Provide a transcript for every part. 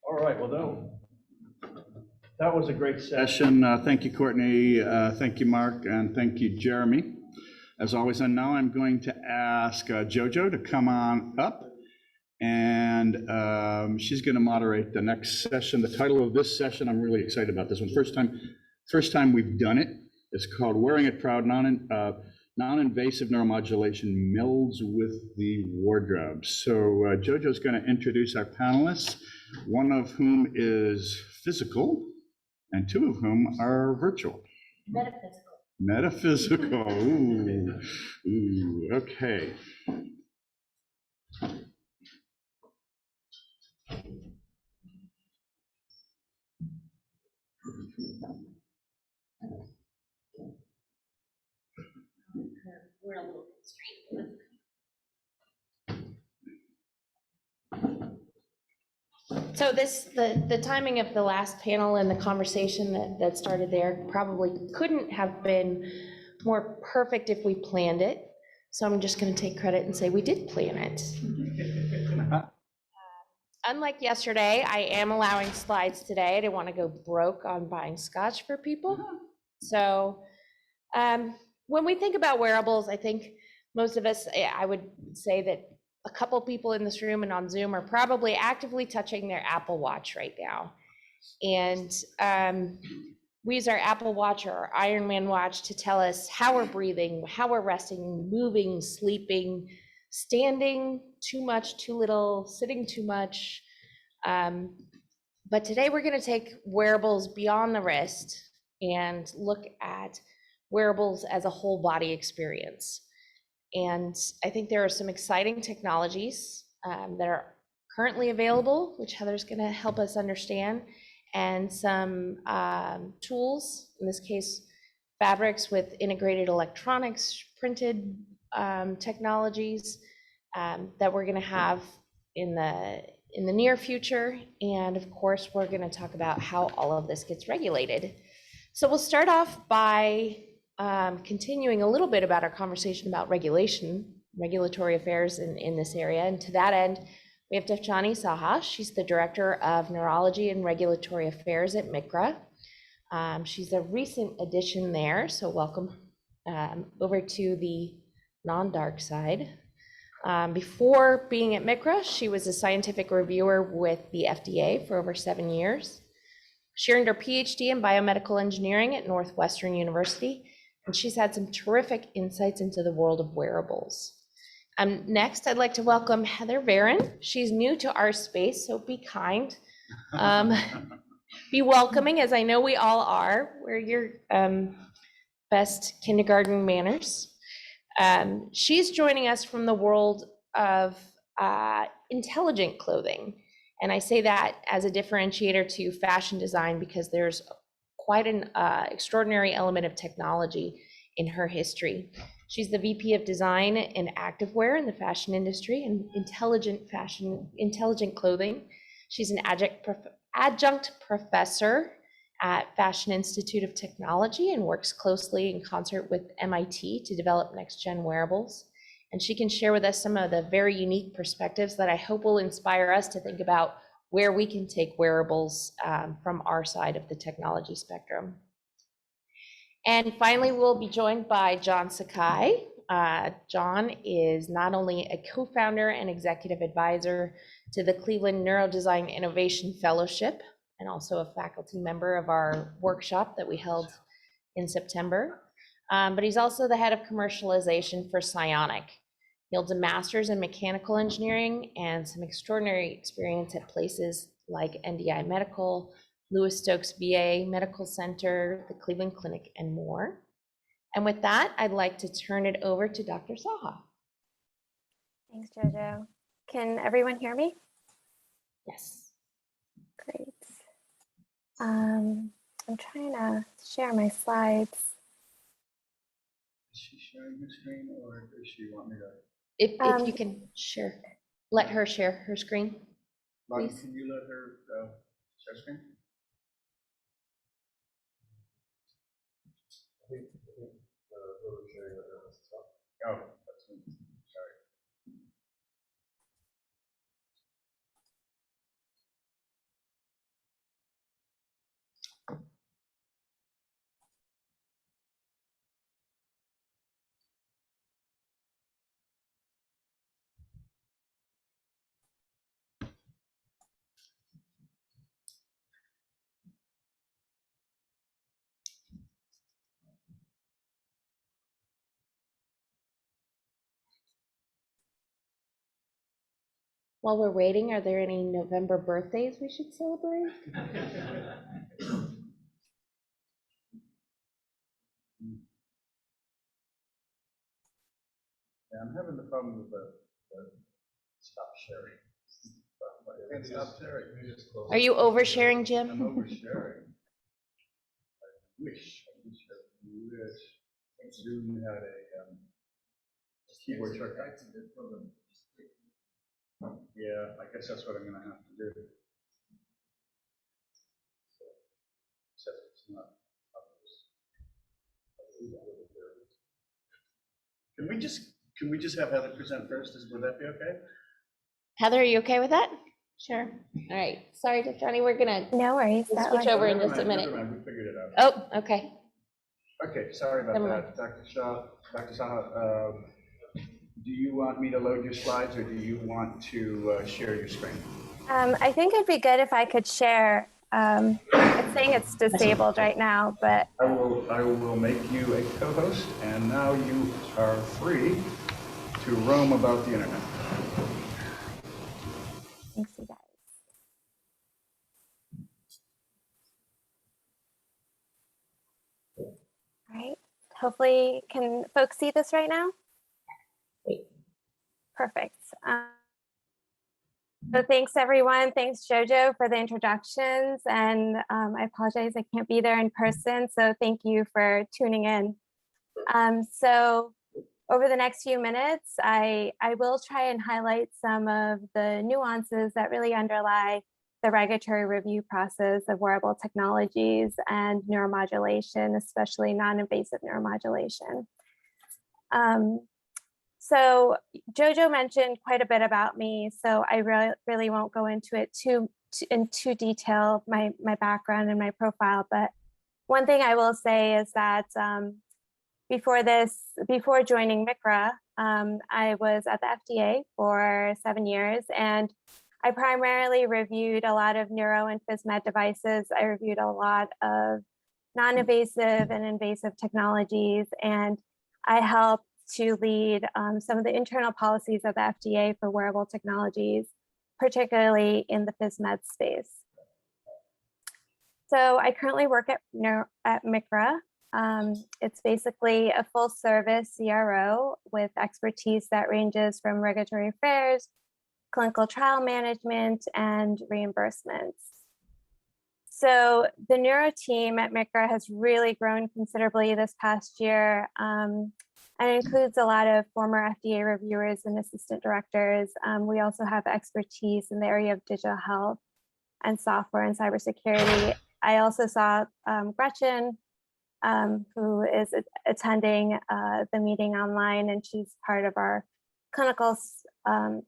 All right, well, that was a great session. Thank you, Courtney. Thank you, Mark, and thank you, Jeremy. As always, and now I'm going to ask JoJo to come on up, and she's going to moderate the next session. The title of this session, I'm really excited about this one. First time we've done it. It's called Wearing It Proud, Non-Invasive Neuromodulation Melds with the Wardrobe. So JoJo's going to introduce our panelists, one of whom is physical, and two of whom are virtual. Metaphysical. Ooh, okay. We're a little constrained. So the timing of the last panel and the conversation that started there probably couldn't have been more perfect if we planned it. So I'm just going to take credit and say we did plan it. Unlike yesterday, I am allowing slides today. I didn't want to go broke on buying scotch for people. So when we think about wearables, I think most of us, I would say that a couple people in this room and on Zoom are probably actively touching their Apple Watch right now. And we use our Apple Watch or our Ironman watch to tell us how we're breathing, how we're resting, moving, sleeping, standing too much, too little, sitting too much. But today we're going to take wearables beyond the wrist and look at wearables as a whole body experience. And I think there are some exciting technologies that are currently available, which Heather's going to help us understand, and some tools, in this case, fabrics with integrated electronics, printed technologies that we're going to have in the near future. And of course, we're going to talk about how all of this gets regulated. So we'll start off by continuing a little bit about our conversation about regulatory affairs in this area. And to that end, we have Devchani Saha. She's the Director of Neurology and Regulatory Affairs at MICRA. She's a recent addition there, so welcome over to the non-dark side. Before being at MICRA, she was a scientific reviewer with the FDA for over 7 years. She earned her PhD in biomedical engineering at Northwestern University, and she's had some terrific insights into the world of wearables. Next, I'd like to welcome Heather Varon. She's new to our space, so be kind. Be welcoming, as I know we all are. We're your best kindergarten manners. She's joining us from the world of intelligent clothing. And I say that as a differentiator to fashion design because there's quite an extraordinary element of technology in her history. She's the VP of Design and Activewear in the fashion industry and intelligent clothing. She's an adjunct professor at Fashion Institute of Technology and works closely in concert with MIT to develop next-gen wearables. And she can share with us some of the very unique perspectives that I hope will inspire us to think about where we can take wearables from our side of the technology spectrum. And finally, we'll be joined by John Sakai. John is not only a co-founder and executive advisor to the Cleveland Neurodesign Innovation Fellowship, and also a faculty member of our workshop that we held in September, but he's also the head of commercialization for Psionic. He holds a master's in mechanical engineering and some extraordinary experience at places like NDI Medical, Lewis Stokes VA Medical Center, the Cleveland Clinic, and more. And with that, I'd like to turn it over to Dr. Saha. Thanks, JoJo. Can everyone hear me? Yes. Great. I'm trying to share my slides. Is she sharing the screen, or does she want me to? If you can share, let her share her screen. Martin, Please. can you let her share screen? I think whoever's sharing right now has to talk. Oh, that's me. Sorry. While we're waiting, are there any November birthdays we should celebrate? Yeah, I'm having the problem with the stop sharing. I can't stop sharing. Are you oversharing, I'm Jim? oversharing. I wish Zoom had a keyboard shortcut. Yeah, I guess that's what I'm gonna have to do. Except it's not obvious. Can we just have Heather present first? Would that be okay? Heather, are you okay with that? Sure. All right. Sorry, Johnny, we're gonna No worries. we'll That switch works. over in Never just a mind, minute. never mind, we figured it out. Oh, okay. Okay, sorry about Never mind. that. Dr. Shaw, Dr. Saha, do you want me to load your slides or do you want to share your screen? I think it'd be good if I could share. It's saying it's disabled right now, but I will make you a co-host, and now you are free to roam about the internet. thanks, you guys. All right. Hopefully, can folks see this right now? Great. Perfect. So thanks everyone. Thanks Jojo for the introductions, and I apologize I can't be there in person. So thank you for tuning in. So over the next few minutes, I will try and highlight some of the nuances that really underlie the regulatory review process of wearable technologies and neuromodulation, especially non-invasive neuromodulation. So Jojo mentioned quite a bit about me, so I really won't go into it in too detail, my background and my profile. But one thing I will say is that before joining MICRA, I was at the FDA for 7 years, and I primarily reviewed a lot of neuro and phys med devices. I reviewed a lot of non-invasive and invasive technologies, and I helped to lead some of the internal policies of the FDA for wearable technologies, particularly in the phys med space. So I currently work at MICRA. It's basically a full service CRO with expertise that ranges from regulatory affairs, clinical trial management, and reimbursements. So the neuro team at MICRA has really grown considerably this past year, and includes a lot of former FDA reviewers and assistant directors. We also have expertise in the area of digital health and software and cybersecurity. I also saw Gretchen, who is attending the meeting online, and she's part of our clinical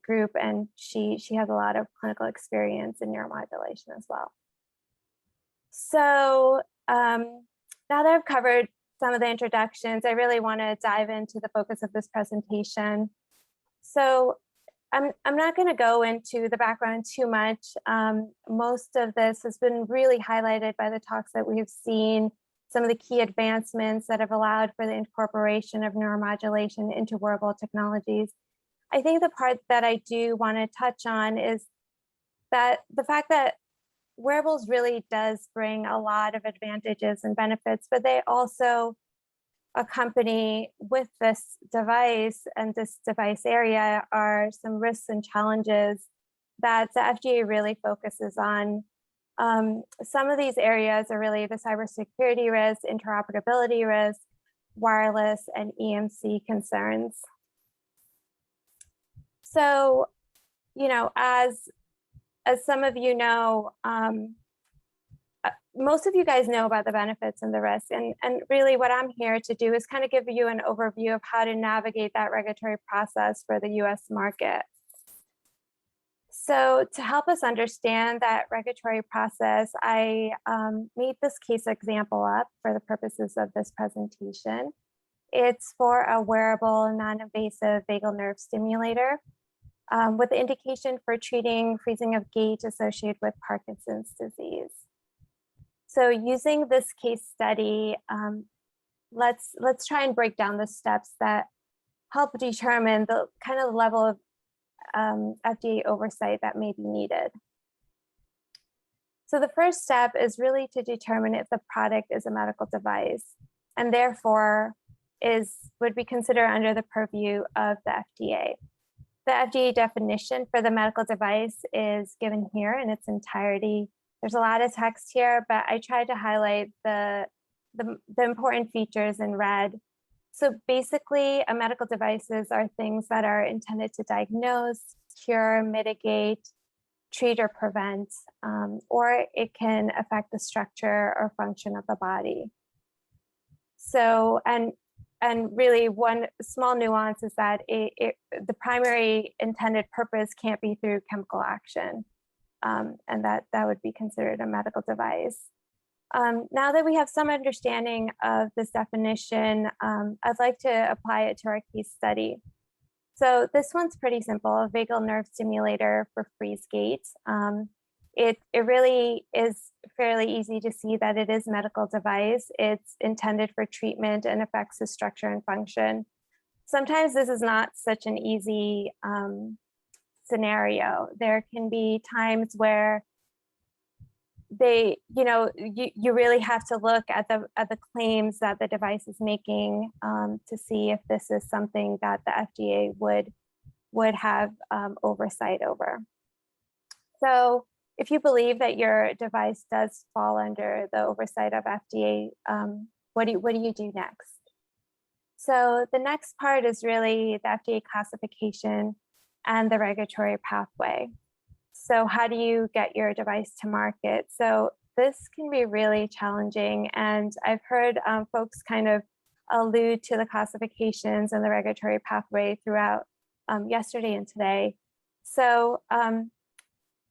group, and she has a lot of clinical experience in neuromodulation as well. So now that I've covered some of the introductions, I really want to dive into the focus of this presentation. So I'm not going to go into the background too much. Most of this has been really highlighted by the talks that we've seen, some of the key advancements that have allowed for the incorporation of neuromodulation into wearable technologies. I think the part that I do want to touch on is that the fact that wearables really does bring a lot of advantages and benefits, but they also accompany with this device and this device area are some risks and challenges that the FDA really focuses on. Some of these areas are really the cybersecurity risk, interoperability risk, wireless, and EMC concerns. So, you know, as some of you know, most of you guys know about the benefits and the risks, and really what I'm here to do is kind of give you an overview of how to navigate that regulatory process for the US market. So to help us understand that regulatory process, I made this case example up for the purposes of this presentation. It's for a wearable non-invasive vagal nerve stimulator with the indication for treating freezing of gait associated with Parkinson's disease. So using this case study, let's try and break down the steps that help determine the kind of level of FDA oversight that may be needed. So the first step is really to determine if the product is a medical device and therefore would be considered under the purview of the FDA. The FDA definition for the medical device is given here in its entirety. There's a lot of text here, but I tried to highlight the important features in red. So basically, medical devices are things that are intended to diagnose, cure, mitigate, treat, or prevent, or it can affect the structure or function of the body. So, and really one small nuance is that the primary intended purpose can't be through chemical action, and that would be considered a medical device. Now that we have some understanding of this definition, I'd like to apply it to our case study. So this one's pretty simple, a vagal nerve stimulator for freeze gait. It really is fairly easy to see that it is a medical device. It's intended for treatment and affects the structure and function. Sometimes this is not such an easy scenario. There can be times where you really have to look at the claims that the device is making to see if this is something that the FDA would have oversight over. So if you believe that your device does fall under the oversight of FDA, what do you do next? So the next part is really the FDA classification and the regulatory pathway. So how do you get your device to market? So this can be really challenging. And I've heard folks kind of allude to the classifications and the regulatory pathway throughout yesterday and today. So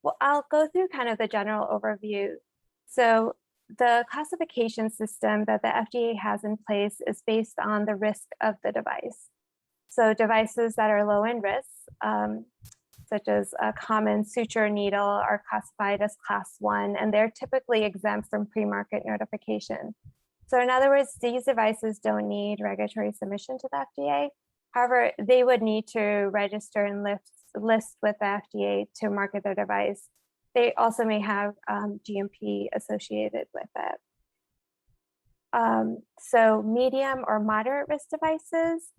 well, I'll go through kind of the general overview. So the classification system that the FDA has in place is based on the risk of the device. So devices that are low in risk, such as a common suture needle, are classified as class 1, and they're typically exempt from pre-market notification. So in other words, these devices don't need regulatory submission to the FDA. However, they would need to register and list with the FDA to market their device. They also may have GMP associated with it. So medium or moderate risk devices,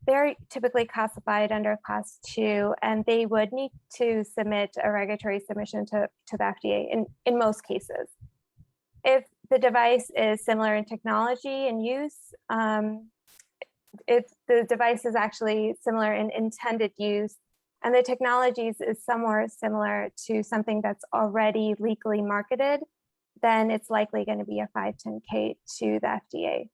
they're typically classified under class 2, and they would need to submit a regulatory submission to the FDA in most cases. If the device is similar in technology and use, if the device is actually similar in intended use, and the technologies is somewhere similar to something that's already legally marketed, then it's likely going to be a 510K to the FDA.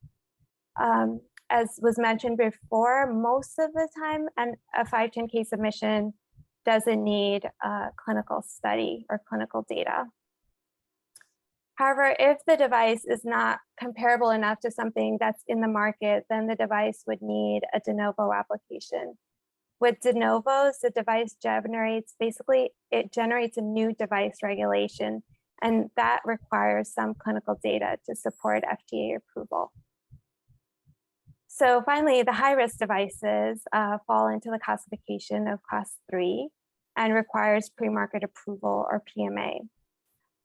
As was mentioned before, most of the time, a 510K submission doesn't need a clinical study or clinical data. However, if the device is not comparable enough to something that's in the market, then the device would need a de novo application. With de novos, the device generates a new device regulation, and that requires some clinical data to support FDA approval. So finally, the high-risk devices fall into the classification of class 3 and requires pre-market approval or PMA.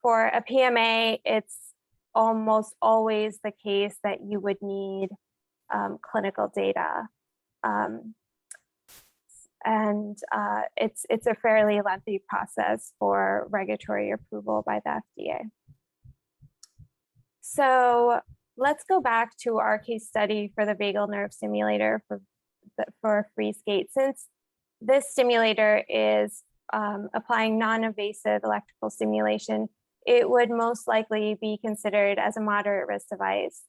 For a PMA, it's almost always the case that you would need clinical data. It's a fairly lengthy process for regulatory approval by the FDA. So let's go back to our case study for the vagal nerve stimulator for freeze gait. Since this stimulator is applying non-invasive electrical stimulation, it would most likely be considered as a moderate risk device.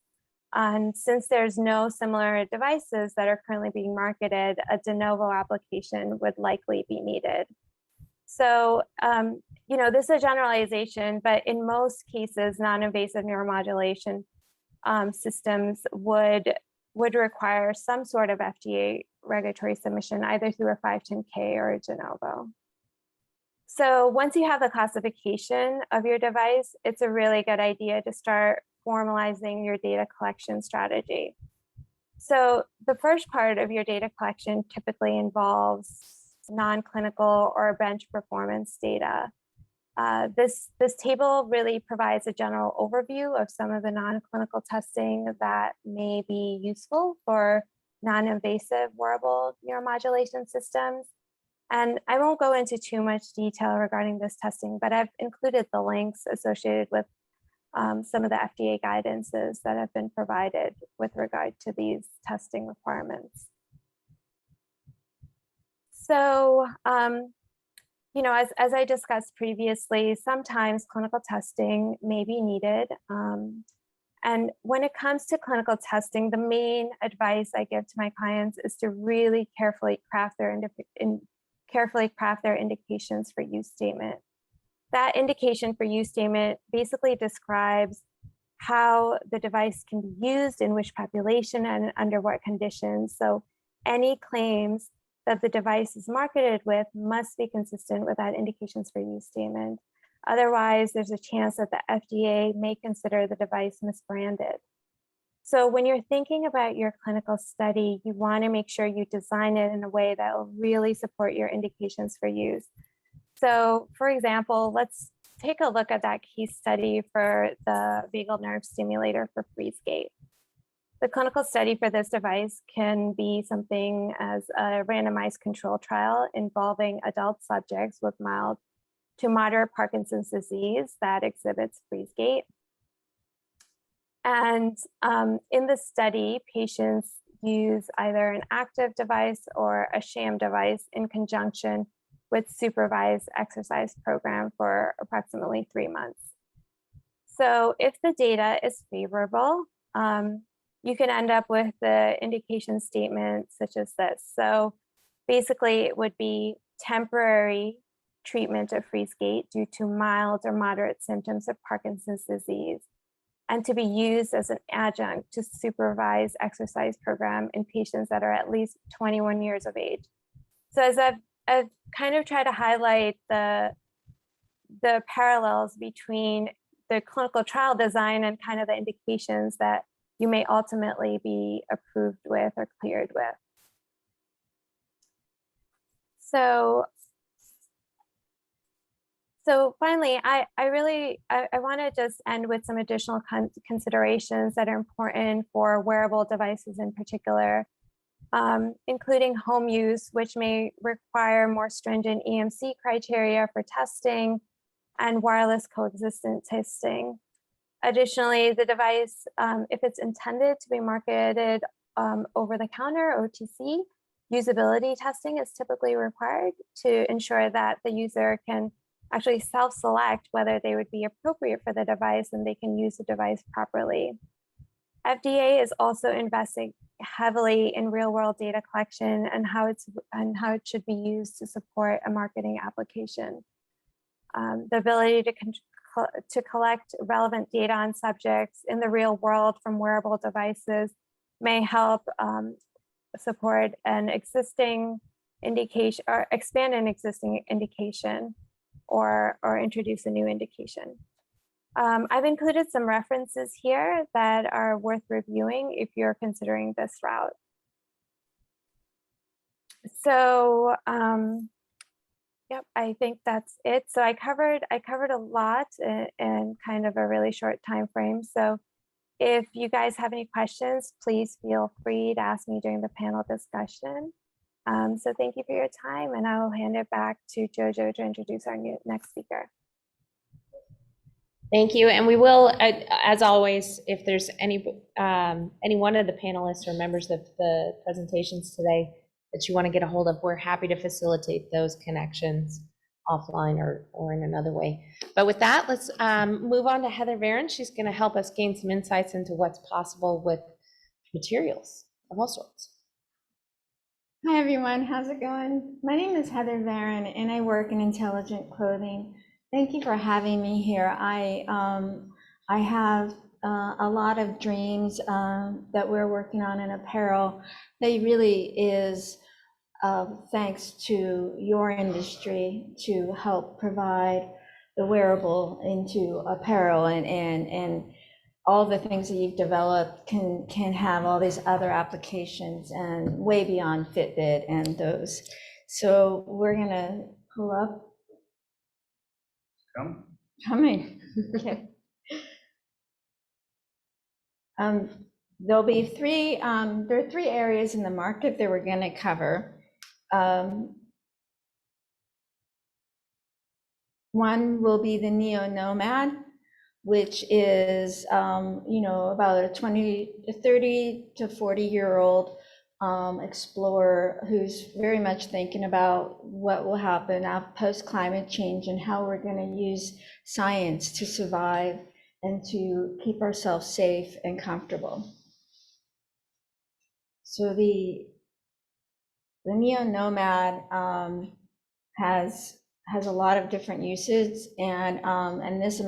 And since there's no similar devices that are currently being marketed, a de novo application would likely be needed. So, this is a generalization, but in most cases, non-invasive neuromodulation systems would require some sort of FDA regulatory submission, either through a 510K or a de novo. So once you have the classification of your device, it's a really good idea to start formalizing your data collection strategy. So the first part of your data collection typically involves non-clinical or bench performance data. This table really provides a general overview of some of the non-clinical testing that may be useful for non-invasive wearable neuromodulation systems. And I won't go into too much detail regarding this testing, but I've included the links associated with some of the FDA guidances that have been provided with regard to these testing requirements. So, you know, as I discussed previously, sometimes clinical testing may be needed. And when it comes to clinical testing, the main advice I give to my clients is to really carefully craft their indications for use statement. That indication for use statement basically describes how the device can be used, in which population and under what conditions. So any claims that the device is marketed with must be consistent with that indications for use statement. Otherwise, there's a chance that the FDA may consider the device misbranded. So when you're thinking about your clinical study, you want to make sure you design it in a way that will really support your indications for use. So for example, let's take a look at that case study for the vagal nerve stimulator for freeze gait. The clinical study for this device can be something as a randomized control trial involving adult subjects with mild to moderate Parkinson's disease that exhibits freeze gait. And in the study, patients use either an active device or a sham device in conjunction with supervised exercise program for approximately 3 months. So if the data is favorable, you can end up with the indication statement such as this. So basically it would be temporary treatment of freeze gait due to mild or moderate symptoms of Parkinson's disease, and to be used as an adjunct to supervised exercise program in patients that are at least 21 years of age. So as I've kind of tried to highlight the parallels between the clinical trial design and kind of the indications that you may ultimately be approved with or cleared with. So finally, I want to just end with some additional considerations that are important for wearable devices in particular, including home use, which may require more stringent EMC criteria for testing and wireless coexistence testing. Additionally, the device, if it's intended to be marketed over the counter, OTC, usability testing is typically required to ensure that the user can actually self-select whether they would be appropriate for the device and they can use the device properly. FDA is also investing heavily in real-world data collection and how it should be used to support a marketing application. The ability to collect relevant data on subjects in the real world from wearable devices may help support an existing indication or expand an existing indication or introduce a new indication. I've included some references here that are worth reviewing if you're considering this route. So, yep, I think that's it. So I covered a lot in kind of a really short time frame. So if you guys have any questions, please feel free to ask me during the panel discussion. So thank you for your time, and I will hand it back to Jojo to introduce our next speaker. Thank you, and we will, as always, if there's any one of the panelists or members of the presentations today that you want to get a hold of, we're happy to facilitate those connections offline or in another way. But with that, let's move on to Heather Varon. She's going to help us gain some insights into what's possible with materials of all sorts. Hi everyone, how's it going? My name is Heather Varon and I work in intelligent clothing. Thank you for having me here. I have a lot of dreams that we're working on in apparel. They really is thanks to your industry to help provide the wearable into apparel, and all the things that you've developed can have all these other applications and way beyond Fitbit and those. So we're gonna pull up, coming. Okay. There'll be there are 3 areas in the market that we're gonna cover. One will be the neo-nomad, which is, about a 30 to 40-year-old explorer who's very much thinking about what will happen post climate change and how we're going to use science to survive and to keep ourselves safe and comfortable. So the neo-nomad has a lot of different uses, and this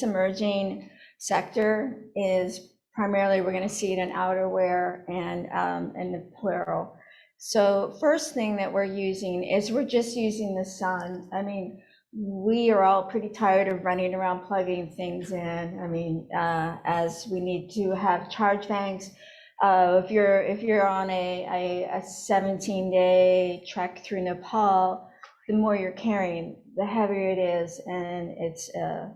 emerging sector is primarily, we're going to see it in outerwear and the apparel. So first thing that we're using is we're just using the sun. I mean, we are all pretty tired of running around plugging things in. I mean, as we need to have charge banks. If you're on a 17-day trek through Nepal, the more you're carrying, the heavier it is, and it's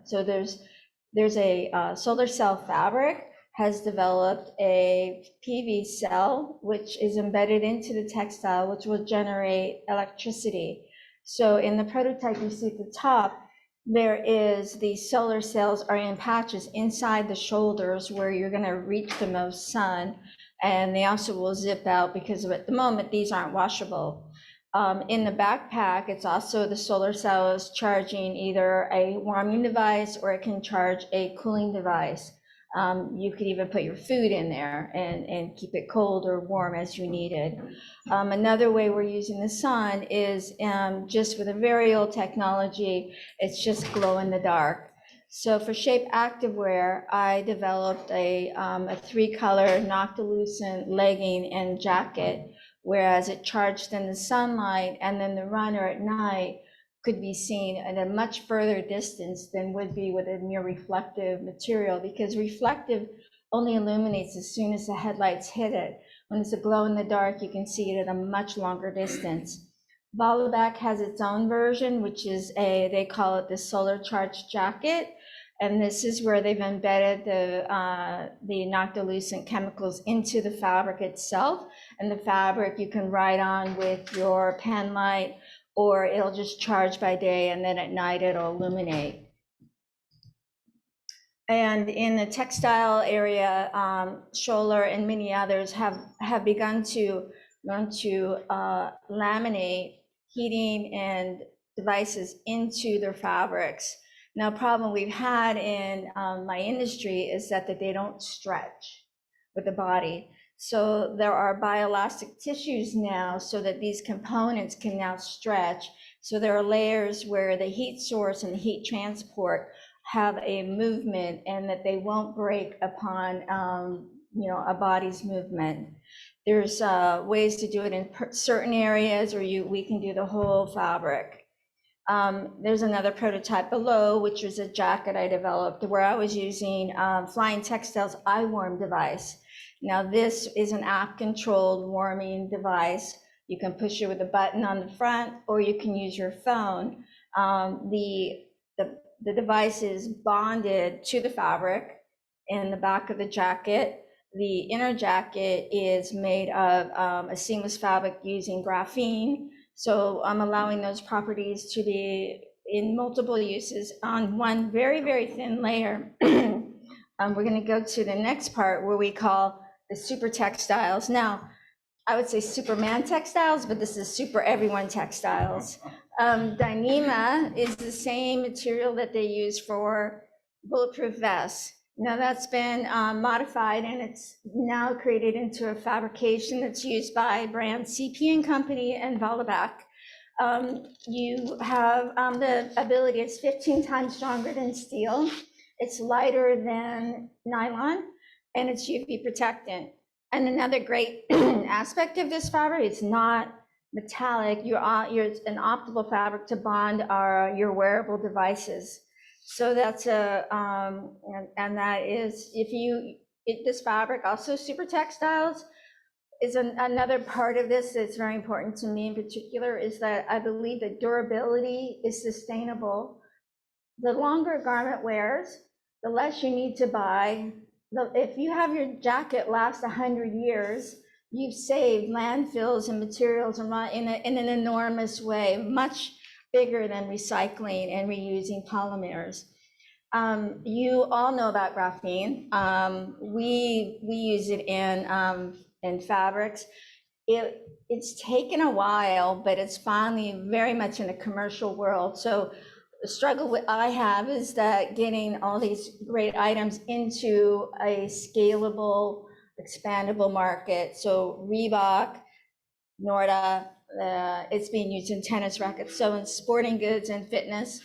so there's a solar cell fabric has developed a PV cell which is embedded into the textile, which will generate electricity. So in the prototype you see at the top, there is the solar cells are in patches inside the shoulders where you're going to reach the most sun, and they also will zip out because at the moment these aren't washable. In the backpack, it's also the solar cell is charging either a warming device or it can charge a cooling device. You could even put your food in there and keep it cold or warm as you need it. Another way we're using the sun is just with a very old technology, it's just glow in the dark. So for Shape Activewear, I developed a 3-color noctilucent legging and jacket, whereas it charged in the sunlight, and then the runner at night could be seen at a much further distance than would be with a near reflective material, because reflective only illuminates as soon as the headlights hit it. When it's a glow in the dark, you can see it at a much longer distance. Volleyball has its own version, which is they call it the solar charged jacket. And this is where they've embedded the noctilucent chemicals into the fabric itself. And the fabric you can ride on with your pen light, or it'll just charge by day and then at night it'll illuminate. And in the textile area, Scholler and many others have begun to learn to laminate heating and devices into their fabrics. Now, a problem we've had in my industry is that they don't stretch with the body. So there are bioelastic tissues now so that these components can now stretch. So there are layers where the heat source and the heat transport have a movement and that they won't break upon a body's movement. There's ways to do it in certain areas, or we can do the whole fabric. There's another prototype below, which was a jacket I developed where I was using Flying Textiles eye warm device. Now this is an app controlled warming device. You can push it with a button on the front, or you can use your phone. The device is bonded to the fabric in the back of the jacket. The inner jacket is made of a seamless fabric using graphene. So I'm allowing those properties to be in multiple uses on one very, very thin layer. We're going to go to the next part where we call the super textiles. Now, I would say Superman textiles, but this is super everyone textiles. Dyneema is the same material that they use for bulletproof vests. Now that's been modified, and it's now created into a fabrication that's used by brands CP and Company and Volleyball. You have the ability, it's 15 times stronger than steel. It's lighter than nylon, and it's UV protectant. And another great aspect of this fabric, it's not metallic. You're an optimal fabric to bond your wearable devices. So that's and that is, this fabric, also super textiles, another part of this that's very important to me in particular, is that I believe that durability is sustainable. The longer a garment wears, the less you need to buy. If you have your jacket last 100 years, you've saved landfills and materials in an enormous way, much bigger than recycling and reusing polymers. You all know about graphene. We use it in fabrics. It's taken a while, but it's finally very much in the commercial world. So the struggle I have is that getting all these great items into a scalable, expandable market. So Reebok, Norda, it's being used in tennis rackets. So in sporting goods and fitness,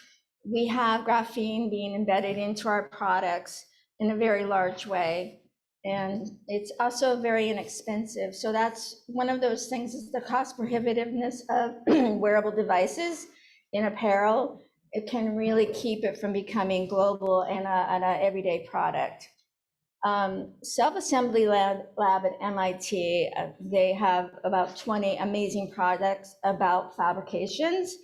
we have graphene being embedded into our products in a very large way. And it's also very inexpensive. So that's one of those things, is the cost prohibitiveness of wearable devices in apparel. It can really keep it from becoming global and an everyday product. Self-assembly lab at MIT, they have about 20 amazing products about fabrications.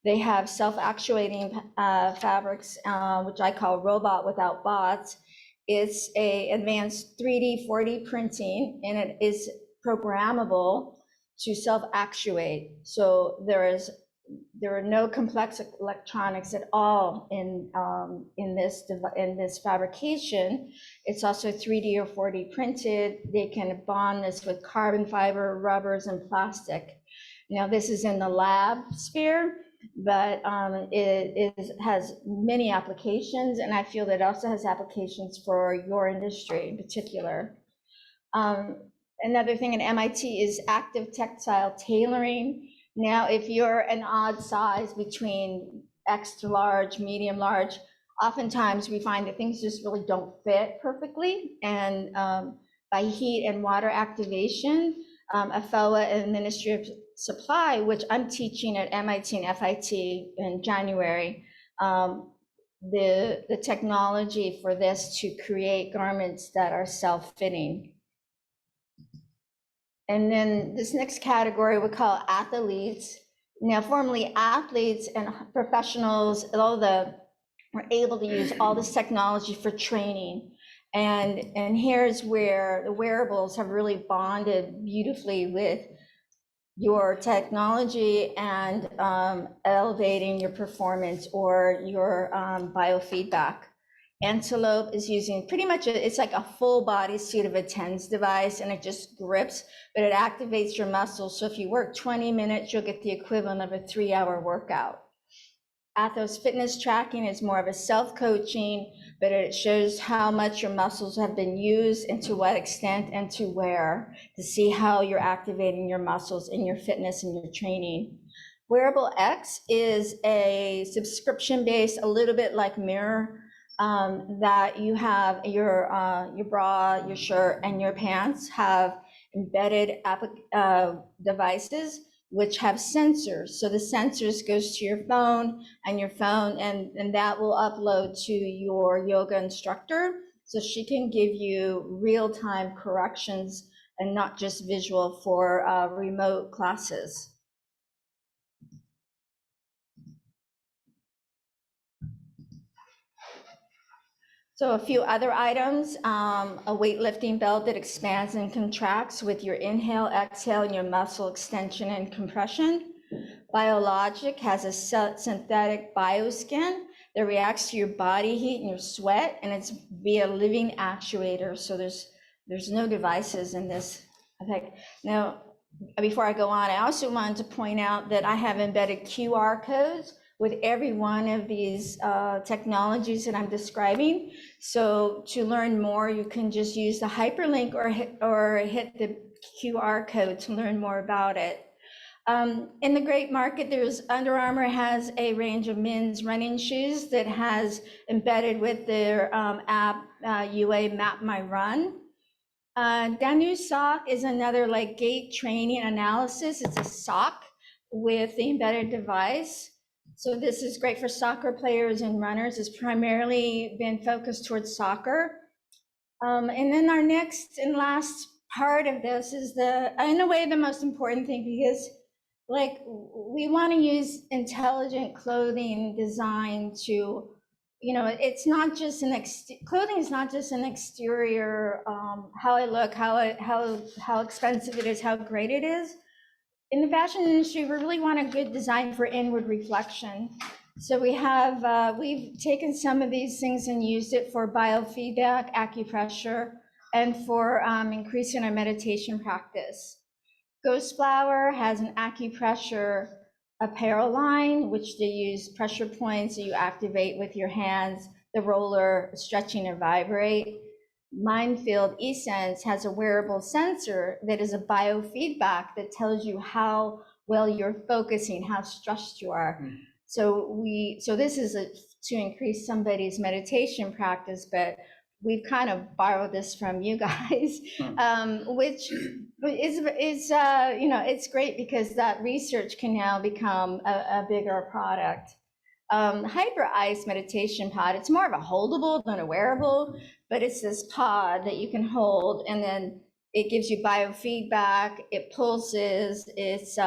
They have self-actuating fabrics, which I call robot without bots. It's a advanced 3D, 4D printing, and it is programmable to self-actuate. So there are no complex electronics at all in this fabrication. It's also 3D or 4D printed. They can bond this with carbon fiber, rubbers, and plastic. Now, this is in the lab sphere, but it has many applications, and I feel that it also has applications for your industry in particular. Another thing at MIT is active textile tailoring. Now, if you're an odd size between extra large, medium large, oftentimes we find that things just really don't fit perfectly. And by heat and water activation, AFOA and Ministry of Supply, which I'm teaching at MIT and FIT in January, the technology for this to create garments that are self-fitting. And then this next category we call athletes. Now, formerly athletes and professionals, were able to use all this technology for training. And here's where the wearables have really bonded beautifully with your technology and elevating your performance or your biofeedback. Antelope is using pretty much, it's like a full body suit of a TENS device, and it just grips, but it activates your muscles. So if you work 20 minutes, you'll get the equivalent of a 3-hour workout. Athos fitness tracking is more of a self-coaching, but it shows how much your muscles have been used and to what extent and to where, to see how you're activating your muscles in your fitness and your training. Wearable X is a subscription-based, a little bit like Mirror, that you have your bra, your shirt, and your pants have embedded devices which have sensors. So the sensors goes to your phone, and that will upload to your yoga instructor, so she can give you real-time corrections and not just visual for remote classes. So a few other items, a weightlifting belt that expands and contracts with your inhale, exhale, and your muscle extension and compression. Biologic has a synthetic bioskin that reacts to your body heat and your sweat, and it's via living actuator. So there's no devices in this. Okay. Now, before I go on, I also wanted to point out that I have embedded QR codes with every one of these technologies that I'm describing. So to learn more, you can just use the hyperlink or hit the QR code to learn more about it. In the great market, Under Armour has a range of men's running shoes that has embedded with their app UA Map My Run. Danu sock is another like gait training analysis. It's a sock with the embedded device. So this is great for soccer players and runners. It's primarily been focused towards soccer. And then our next and last part of this is in a way, the most important thing, because like we want to use intelligent clothing design to, it's not just clothing is not just an exterior, how I look, how expensive it is, how great it is. In the fashion industry, we really want a good design for inward reflection. So we've taken some of these things and used it for biofeedback, acupressure, and for increasing our meditation practice. Ghost Flower has an acupressure apparel line, which they use pressure points that you activate with your hands, the roller stretching and vibrate. Mindfield eSense has a wearable sensor that is a biofeedback that tells you how well you're focusing, how stressed you are. So this is to increase somebody's meditation practice, but we've kind of borrowed this from you guys, which is it's great because that research can now become a bigger product. Hyper Ice meditation pod, it's more of a holdable than a wearable, but it's this pod that you can hold, and then it gives you biofeedback, it pulses, it's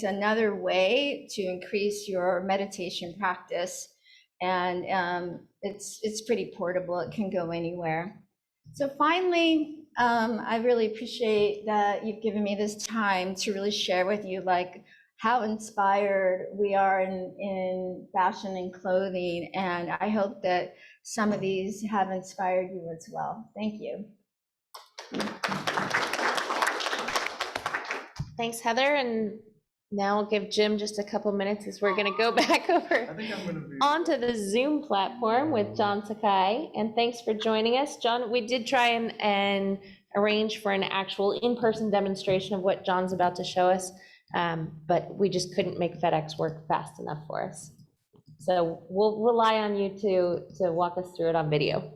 another way to increase your meditation practice. And it's pretty portable, it can go anywhere. So finally, I really appreciate that you've given me this time to really share with you like how inspired we are in fashion and clothing. And I hope that some of these have inspired you as well. Thank you. Thanks, Heather. And now I'll give Jim just a couple minutes as we're going to go back over onto the Zoom platform with John Sakai. And thanks for joining us. John, we did try and arrange for an actual in-person demonstration of what John's about to show us. But we just couldn't make FedEx work fast enough for us. So we'll rely on you to walk us through it on video.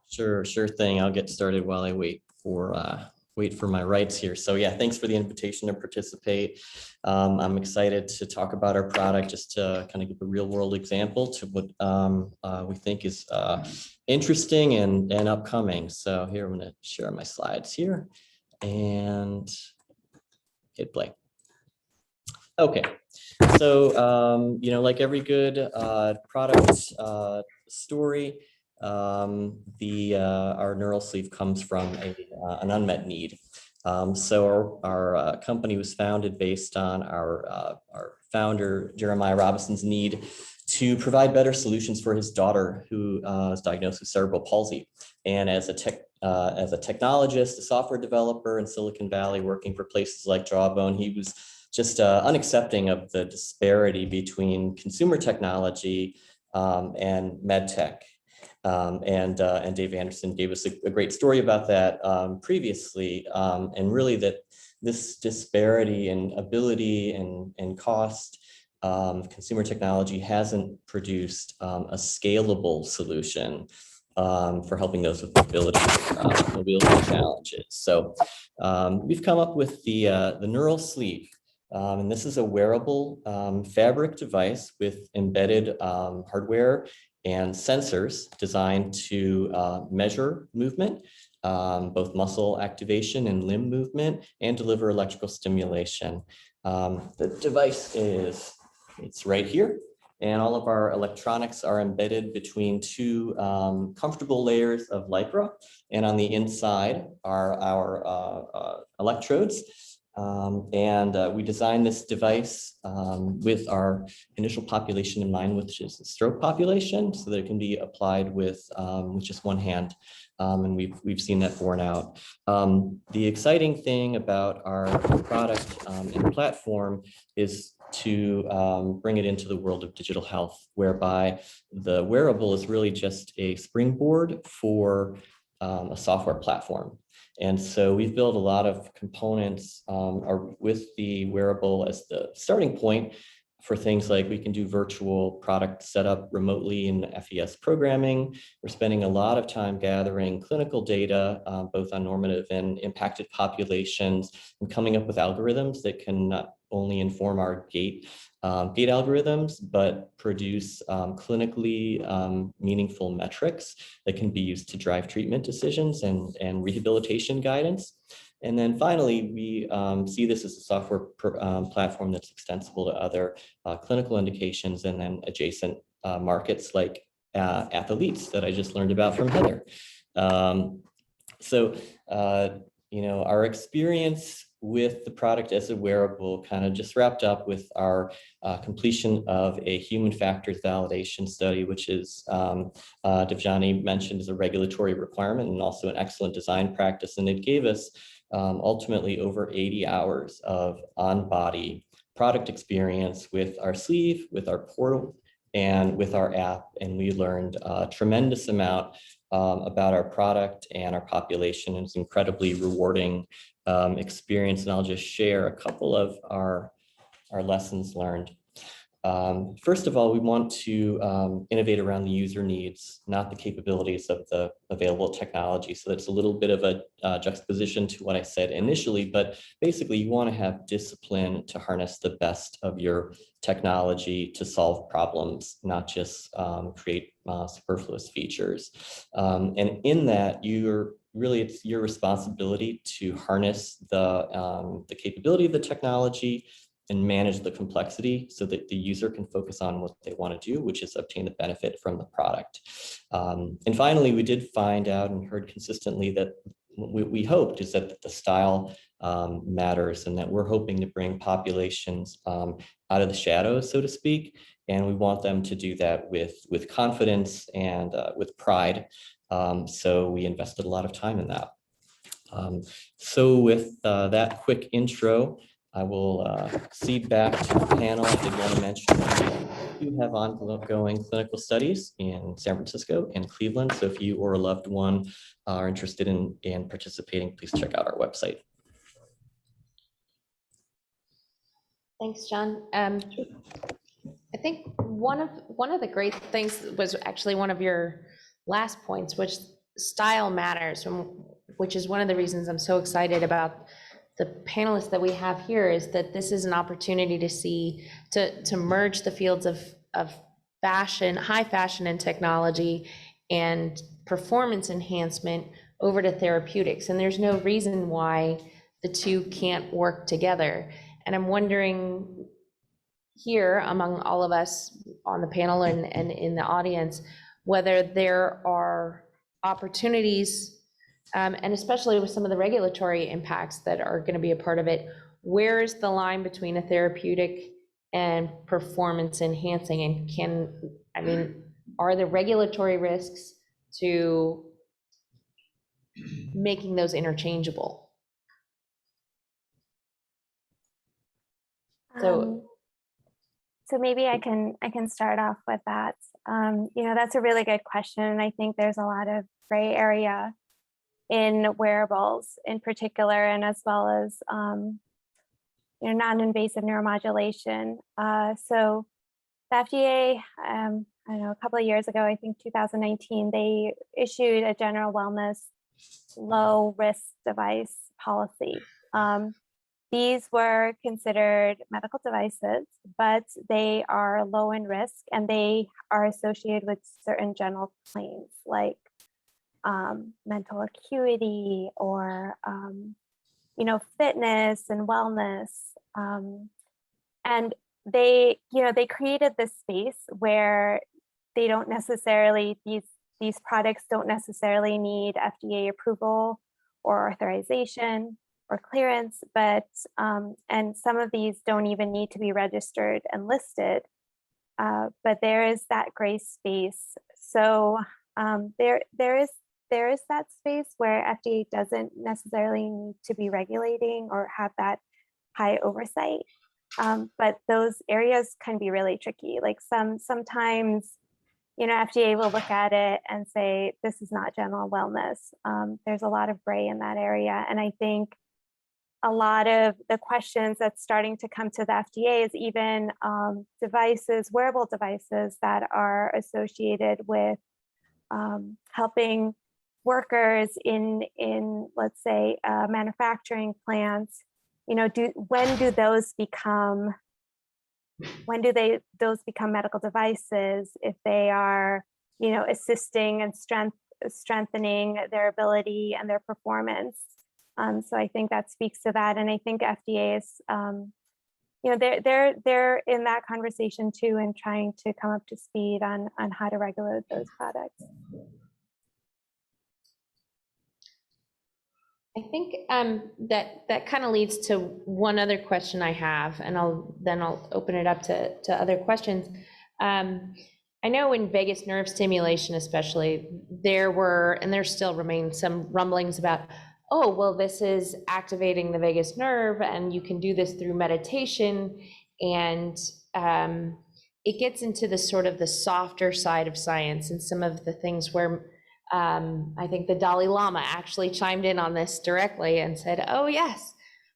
Sure thing. I'll get started while I wait for my rights here. So yeah, thanks for the invitation to participate. I'm excited to talk about our product, just to kind of give a real world example to what we think is interesting and upcoming. So here, I'm going to share my slides here and hit play. Okay, so like every good product story, our neural sleeve comes from an unmet need. So our company was founded based on our founder Jeremiah Robinson's need to provide better solutions for his daughter who is diagnosed with cerebral palsy. And as a technologist, a software developer in Silicon Valley, working for places like Jawbone, he was just unaccepting of the disparity between consumer technology and med tech. And Dave Anderson gave us a great story about that previously, and really that this disparity in ability and cost of consumer technology hasn't produced a scalable solution for helping those with mobility challenges. So we've come up with the neural sleeve. And this is a wearable fabric device with embedded hardware and sensors designed to measure movement, both muscle activation and limb movement, and deliver electrical stimulation. The device it's right here, and all of our electronics are embedded between two comfortable layers of Lycra, and on the inside are our electrodes. We designed this device with our initial population in mind, which is the stroke population, so that it can be applied with just one hand. And we've seen that borne out. The exciting thing about our product and platform is to bring it into the world of digital health, whereby the wearable is really just a springboard for a software platform. And so we've built a lot of components with the wearable as the starting point for things like we can do virtual product setup remotely in FES programming. We're spending a lot of time gathering clinical data, both on normative and impacted populations, and coming up with algorithms that can only inform our gait algorithms, but produce clinically meaningful metrics that can be used to drive treatment decisions and rehabilitation guidance. And then finally, we see this as a software platform that's extensible to other clinical indications and then adjacent markets like athletes that I just learned about from Heather. Our experience with the product as a wearable kind of just wrapped up with our completion of a human factors validation study, which is, Devjani mentioned, is a regulatory requirement and also an excellent design practice. And it gave us ultimately over 80 hours of on-body product experience with our sleeve, with our portal, and with our app. And we learned a tremendous amount about our product and our population. It's an incredibly rewarding experience. And I'll just share a couple of our lessons learned. First of all, we want to innovate around the user needs, not the capabilities of the available technology. So that's a little bit of a juxtaposition to what I said initially, but basically you want to have discipline to harness the best of your technology to solve problems, not just create superfluous features. And in that, it's your responsibility to harness the capability of the technology and manage the complexity so that the user can focus on what they want to do, which is obtain the benefit from the product. And finally, we did find out and heard consistently that we hoped is that the style matters, and that we're hoping to bring populations out of the shadows, so to speak. And we want them to do that with confidence and with pride. So we invested a lot of time in that. So with that quick intro, I will cede back to the panel. I did want to mention we do have ongoing clinical studies in San Francisco and Cleveland. So if you or a loved one are interested in participating, please check out our website. Thanks, John. I think one of the great things was actually one of your last points, which style matters, which is one of the reasons I'm so excited about the panelists that we have here, is that this is an opportunity to merge the fields of fashion, high fashion and technology and performance enhancement over to therapeutics. And there's no reason why the two can't work together. And I'm wondering here among all of us on the panel and in the audience, whether there are opportunities, and especially with some of the regulatory impacts that are going to be a part of it, where is the line between a therapeutic and performance enhancing? And are there regulatory risks to making those interchangeable? So maybe I can start off with that. That's a really good question. And I think there's a lot of gray area in wearables in particular, and as well as non-invasive neuromodulation. So the FDA, I don't know, a couple of years ago, I think 2019, they issued a general wellness low risk device policy. These were considered medical devices, but they are low in risk and they are associated with certain general claims like mental acuity or, fitness and wellness. And they created this space where they don't necessarily, these products don't necessarily need FDA approval or authorization or clearance, but, and some of these don't even need to be registered and listed, but there is that gray space. So there is that space where FDA doesn't necessarily need to be regulating or have that high oversight. But those areas can be really tricky. Like sometimes, FDA will look at it and say, this is not general wellness. There's a lot of gray in that area. And I think a lot of the questions that's starting to come to the FDA is even wearable devices that are associated with helping workers in let's say manufacturing plants when do those become medical devices if they are, assisting and strengthening their ability and their performance. So I think that speaks to that. And I think FDA is, they're in that conversation too, and trying to come up to speed on how to regulate those products. I think that kind of leads to one other question I have, and I'll open it up to other questions. I know in vagus nerve stimulation especially, there were, and there still remain, some rumblings about, oh, well, this is activating the vagus nerve and you can do this through meditation. And it gets into the sort of the softer side of science and some of the things where I think the Dalai Lama actually chimed in on this directly and said, oh, yes,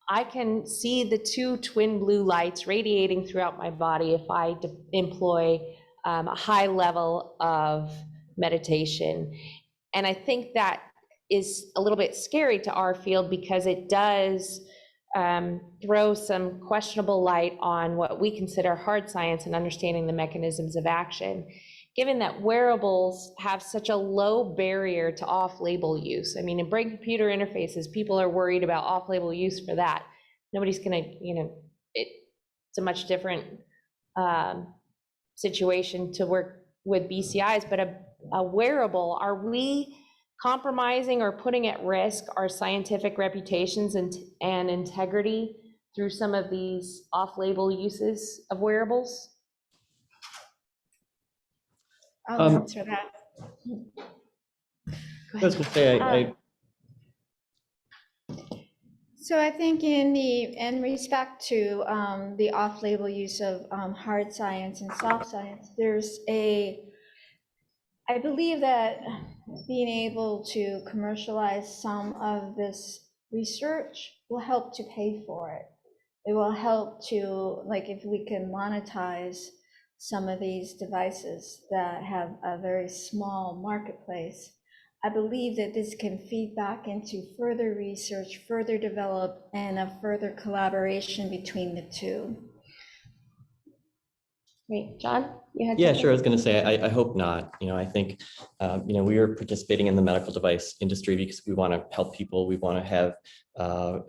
I can see the two twin blue lights radiating throughout my body if I employ a high level of meditation. And I think that is a little bit scary to our field because it does throw some questionable light on what we consider hard science and understanding the mechanisms of action. Given that wearables have such a low barrier to off-label use. I mean, in brain-computer interfaces, people are worried about off-label use for that. Nobody's gonna, it's a much different situation to work with BCIs, but a wearable, are we compromising or putting at risk our scientific reputations and integrity through some of these off-label uses of wearables? I'll answer that. I was gonna say, So I think in respect to the off-label use of hard science and soft science, I believe that being able to commercialize some of this research will help to pay for it. It will help to, like, if we can monetize some of these devices that have a very small marketplace, I believe that this can feed back into further research, further develop, and a further collaboration between the two. Great, John, you had yeah, something? sure. I was going to say, I hope not. I think, we are participating in the medical device industry because we want to help people. We want to have a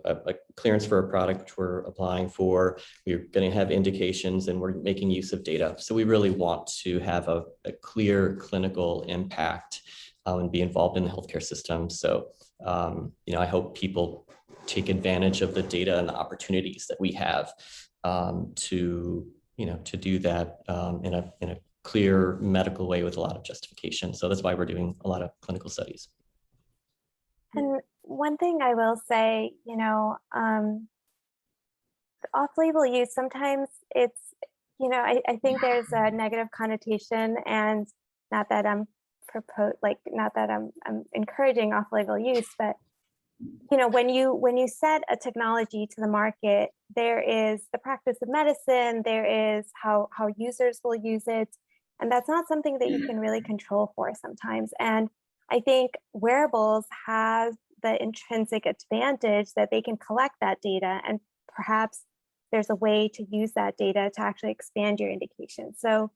clearance for a product which we're applying for. We're going to have indications and we're making use of data. So we really want to have a clear clinical impact and be involved in the healthcare system. So, I hope people take advantage of the data and the opportunities that we have to do that in a clear medical way with a lot of justification. So that's why we're doing a lot of clinical studies. And one thing I will say, off-label use, sometimes it's, I think there's a negative connotation, and not that I'm I'm encouraging off-label use, but when you set a technology to the market, there is the practice of medicine, there is how users will use it, and that's not something that you can really control for sometimes. And I think wearables have the intrinsic advantage that they can collect that data, and perhaps there's a way to use that data to actually expand your indication. So,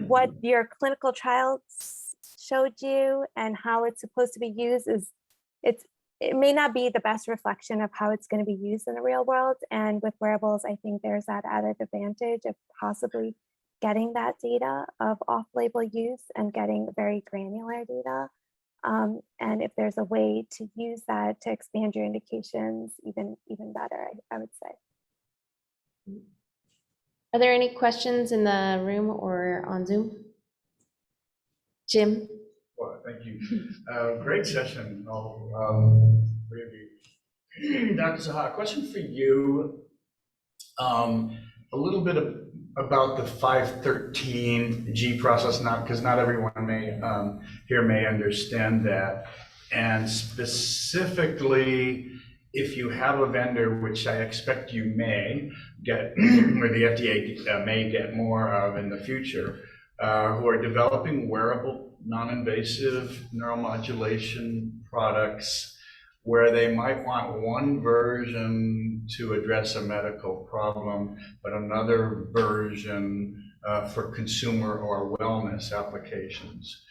what your clinical trials showed you and how it's supposed to be used it may not be the best reflection of how it's going to be used in the real world. And with wearables, I think there's that added advantage of possibly getting that data of off-label use and getting very granular data. And if there's a way to use that to expand your indications, even better, I would say. Are there any questions in the room or on Zoom? Jim? Well, thank you. Great session. Dr. Zaha, question for you. A little bit about the 513G process, because not everyone here may understand that. And specifically, if you have a vendor, which I expect you may get, or the FDA may get more of in the future, who are developing wearable, non-invasive neuromodulation products where they might want one version to address a medical problem, but another version for consumer or wellness applications.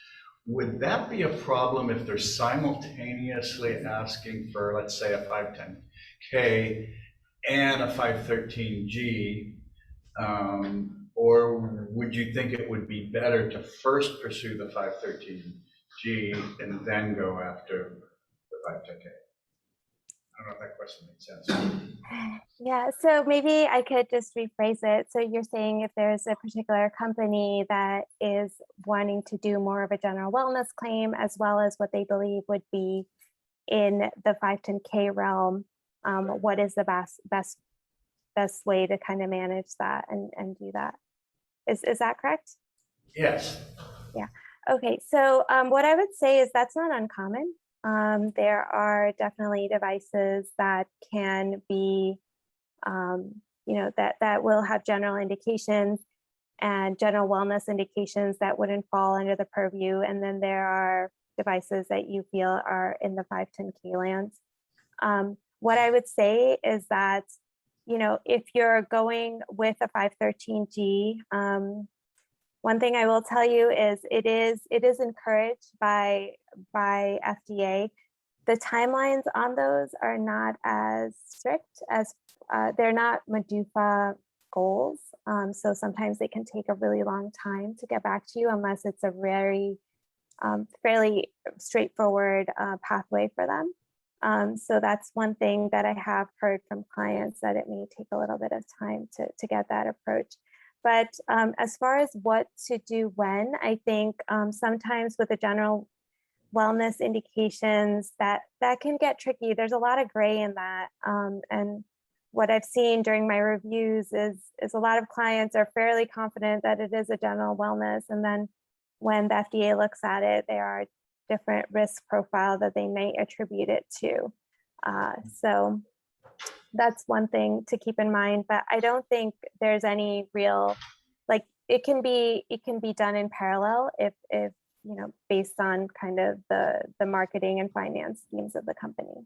Would that be a problem if they're simultaneously asking for, let's say, a 510K and a 513G? Or would you think it would be better to first pursue the 513G and then go after the 510K? I don't know if that question makes sense. Yeah, so maybe I could just rephrase it. So you're saying if there's a particular company that is wanting to do more of a general wellness claim, as well as what they believe would be in the 510K realm, what is the best way to kind of manage that and do that? Is that correct? Yes. Yeah. Okay. So what I would say is that's not uncommon. There are definitely devices that can be, that will have general indications and general wellness indications that wouldn't fall under the purview. And then there are devices that you feel are in the 510K lands. What I would say is that, if you're going with a 513G, one thing I will tell you is it is encouraged by FDA. The timelines on those are not as strict as they're not MDUFA goals. So sometimes they can take a really long time to get back to you unless it's a very fairly straightforward pathway for them. So that's one thing that I have heard from clients, that it may take a little bit of time to get that approach. But as far as what to do when, I think sometimes with the general wellness indications that can get tricky. There's a lot of gray in that. And what I've seen during my reviews is a lot of clients are fairly confident that it is a general wellness. And then when the FDA looks at it, there are different risk profile that they may attribute it to. So that's one thing to keep in mind, but I don't think there's any real, like, it can be done in parallel if based on kind of the marketing and finance schemes of the company.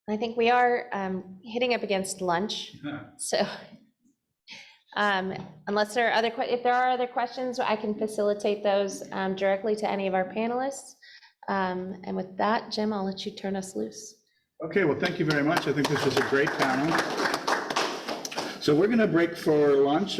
I think we are hitting up against lunch, so unless there are if there are other questions, I can facilitate those directly to any of our panelists. And with that, Jim, I'll let you turn us loose. Okay, well, thank you very much. I think this was a great panel. So we're going to break for lunch.